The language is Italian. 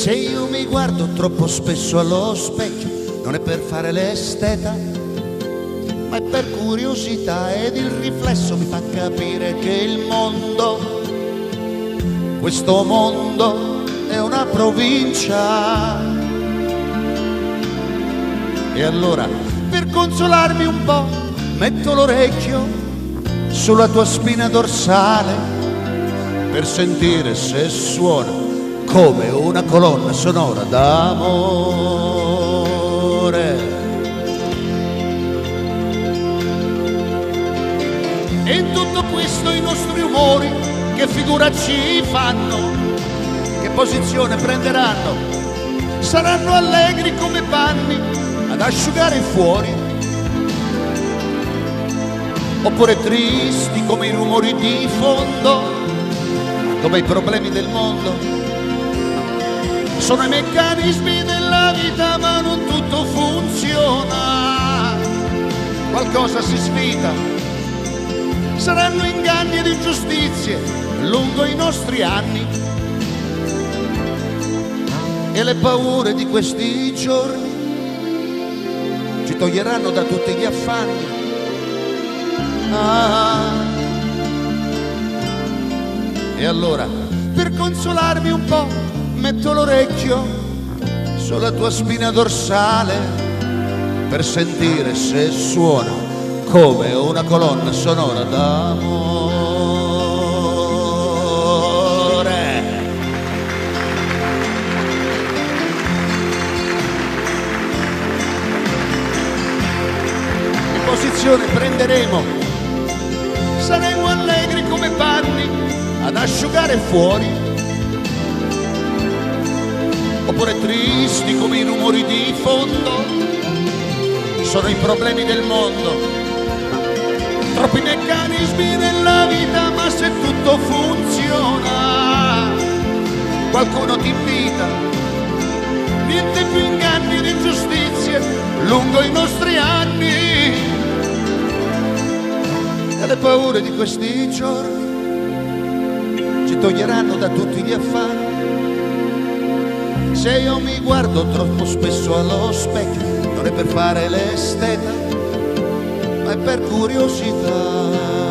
Se io mi guardo troppo spesso allo specchio, non è per fare l'esteta, ma è per curiosità, ed il riflesso mi fa capire che il mondo, questo mondo è una provincia. E allora, per consolarmi un po', metto l'orecchio sulla tua spina dorsale, per sentire se suona come una colonna sonora d'amore. E in tutto questo i nostri umori che figura ci fanno, che posizione prenderanno? Saranno allegri come panni ad asciugare fuori, oppure tristi come i rumori di fondo, come i problemi del mondo? Sono i meccanismi della vita, ma non tutto funziona, qualcosa si sfida. Saranno inganni ed ingiustizie lungo i nostri anni, e le paure di questi giorni ci toglieranno da tutti gli affanni. E allora, per consolarmi un po', metto l'orecchio sulla tua spina dorsale, per sentire se suona come una colonna sonora d'amore. Che posizione prenderemo? Saremo allegri come panni ad asciugare fuori, oppure tristi come i rumori di fondo? Sono i problemi del mondo, troppi meccanismi nella vita, ma se tutto funziona, qualcuno ti invita, niente più inganni ed ingiustizie lungo i nostri anni, e le paure di questi giorni ci toglieranno da tutti gli affanni. Se io mi guardo troppo spesso allo specchio, non è per fare l'esteta, ma è per curiosità.